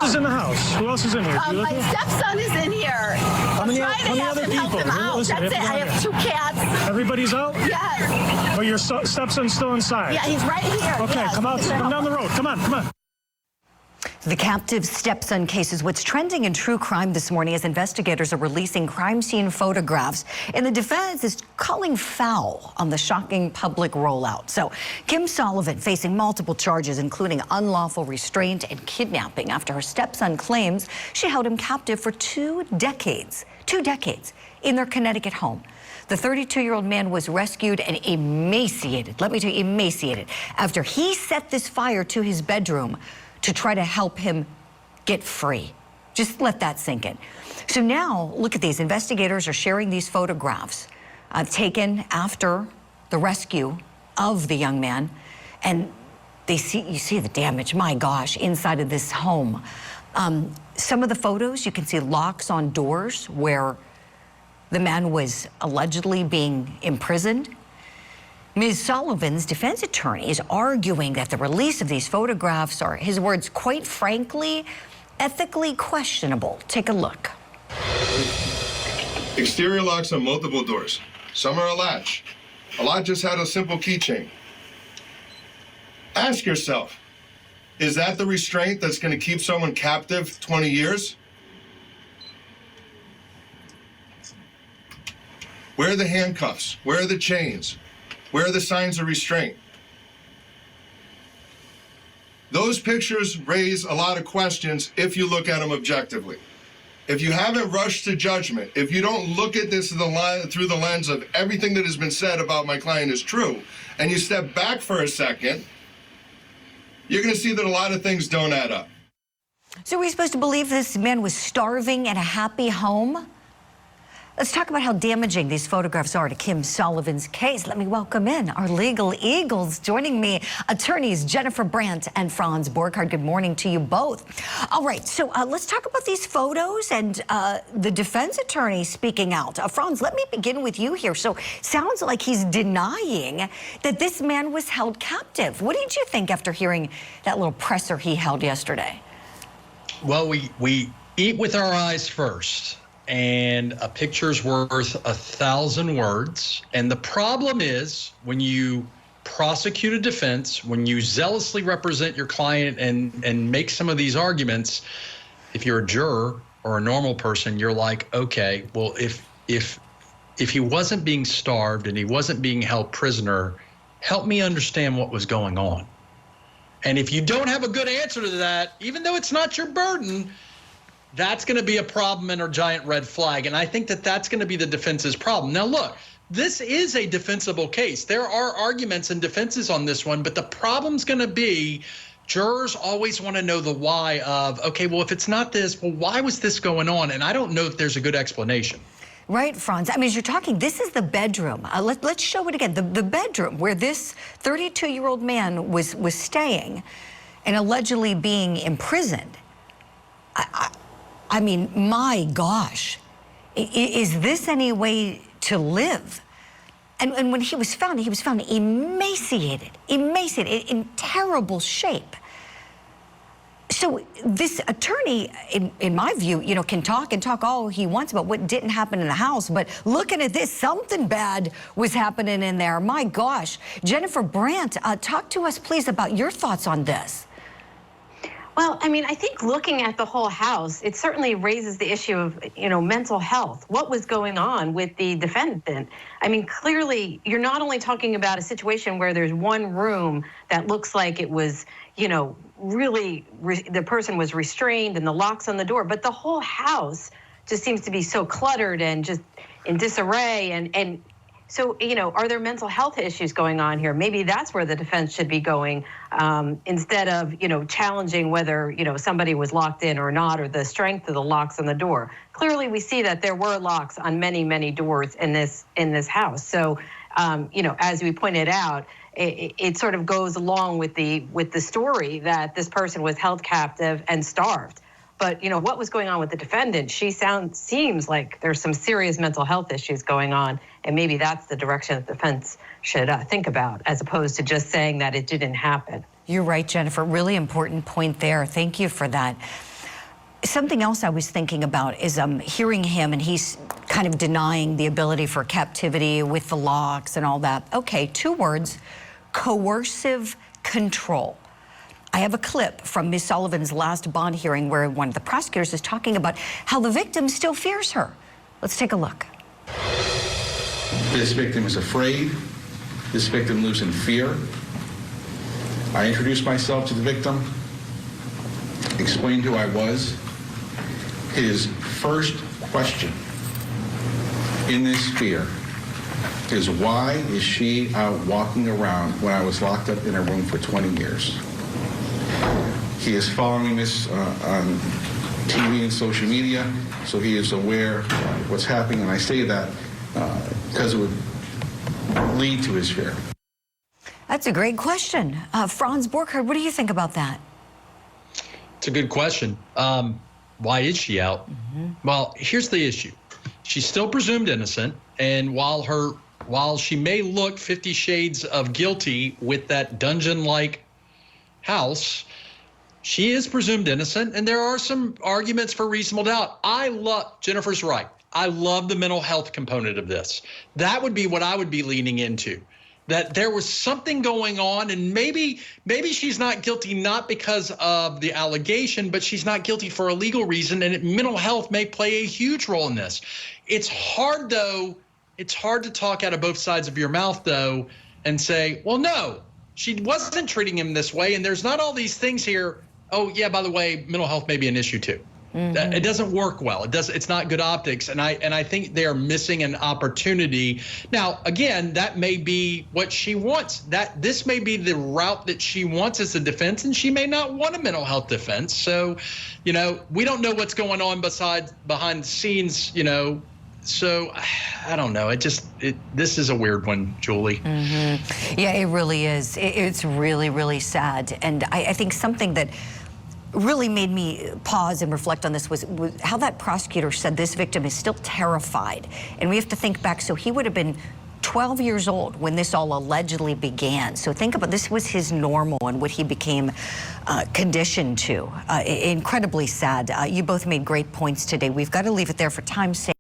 is in the house? Who else is in here? My stepson is in here. How many other people? Listen, that's it. I have 2 cats. Everybody's out? Yes. But your stepson's still inside? Yeah, he's right here. Okay, yes. come out. Come down the road. Come on. The captive stepson case is what's trending in true crime this morning as investigators are releasing crime scene photographs. And the defense is calling foul on the shocking public rollout. So Kim Sullivan facing multiple charges, including unlawful restraint and kidnapping after her stepson claims she held him captive for 2 decades. 2 decades in their Connecticut home. The 32-year-old man was rescued and emaciated, let me tell you, emaciated, after he set this fire to his bedroom to try to help him get free. Just let that sink in. So now, look at these. Investigators are sharing these photographs taken after the rescue of the young man. And you see the damage, my gosh, inside of this home. Some of the photos, you can see locks on doors where the man was allegedly being imprisoned. Ms. Sullivan's defense attorney is arguing that the release of these photographs are, his words, quite frankly, ethically questionable. Take a look. Exterior locks on multiple doors. Some are a latch. A lot just had a simple keychain. Ask yourself, is that the restraint that's going to keep someone captive 20 years? Where are the handcuffs? Where are the chains? Where are the signs of restraint? Those pictures raise a lot of questions if you look at them objectively. If you haven't rushed to judgment, if you don't look at this through the lens of everything that has been said about my client is true, and you step back for a second, you're going to see that a lot of things don't add up. So are we supposed to believe this man was starving in a happy home? Let's talk about how damaging these photographs are to Kim Sullivan's case. Let me welcome in our legal eagles. Joining me, attorneys Jennifer Brandt and Franz Borghardt. Good morning to you both. All right, so let's talk about these photos and the defense attorney speaking out. Franz, let me begin with you here. So sounds like he's denying that this man was held captive. What did you think after hearing that little presser he held yesterday? Well, we eat with our eyes first. And a picture's worth 1,000 words. And the problem is when you prosecute a defense, when you zealously represent your client and make some of these arguments, if you're a juror or a normal person, you're like, okay, well, if he wasn't being starved and he wasn't being held prisoner, help me understand what was going on. And if you don't have a good answer to that, even though it's not your burden, that's going to be a problem and a giant red flag. And I think that that's going to be the defense's problem. Now, look, this is a defensible case. There are arguments and defenses on this one, but the problem's going to be jurors always want to know the why of, okay, well, if it's not this, well, why was this going on? And I don't know if there's a good explanation. Right, Franz. I mean, as you're talking, this is the bedroom. Let's show it again. The bedroom where this 32-year-old man was staying and allegedly being imprisoned. I mean, my goge, is this any way to live? And when he was found emaciated, in terrible shape. So this attorney, in my view, can talk all he wants about what didn't happen in the house, but looking at this, something bad was happening in there. My gosh. Jennifer Brandt, talk to us, please, about your thoughts on this. Well, I mean, I think looking at the whole house, it certainly raises the issue of, mental health. What was going on with the defendant? I mean, clearly, you're not only talking about a situation where there's one room that looks like it was, really the person was restrained and the locks on the door, but the whole house just seems to be so cluttered and just in disarray. And so, are there mental health issues going on here? Maybe that's where the defense should be going instead of, challenging whether, somebody was locked in or not, or the strength of the locks on the door. Clearly, we see that there were locks on many, many doors in this house. So, as we pointed out, it sort of goes along with the story that this person was held captive and starved. But, what was going on with the defendant? Seems like there's some serious mental health issues going on, and maybe that's the direction that the defense should think about, as opposed to just saying that it didn't happen. You're right, Jennifer. Really important point there. Thank you for that. Something else I was thinking about is hearing him, and he's kind of denying the ability for captivity with the locks and all that. Okay, 2 words: coercive control. I have a clip from Ms. Sullivan's last bond hearing where one of the prosecutors is talking about how the victim still fears her. Let's take a look. This victim is afraid. This victim lives in fear. I introduced myself to the victim, explained who I was. His first question in this fear is, why is she out walking around when I was locked up in a room for 20 years? He is following this on TV and social media, so he is aware of what's happening, and I say that because it would lead to his fear. That's a great question. Franz Borchardt, what do you think about that? It's a good question. Why is she out? Well, here's the issue. She's still presumed innocent, and while she may look 50 shades of guilty with that dungeon-like house, she is presumed innocent, and there are some arguments for reasonable doubt. Jennifer's right. I love the mental health component of this. That would be what I would be leaning into. That there was something going on, and maybe she's not guilty not because of the allegation, but she's not guilty for a legal reason, and mental health may play a huge role in this. It's hard, though. It's hard to talk out of both sides of your mouth, though, and say, well, no, she wasn't treating him this way, and there's not all these things here. Oh, yeah, by the way, mental health may be an issue, too. It doesn't work well. It's not good optics, and I think they are missing an opportunity. Now, again, that may be what she wants. This may be the route that she wants as a defense, and she may not want a mental health defense. So, we don't know what's going on behind the scenes. So I don't know. This is a weird one, Julie. Yeah, it really is. It's really, really sad, and I think something that really made me pause and reflect on this was how that prosecutor said this victim is still terrified. And we have to think back, so he would have been 12 years old when this all allegedly began. So think about, this was his normal and what he became conditioned to. Incredibly sad. You both made great points today. We've got to leave it there for time's sake.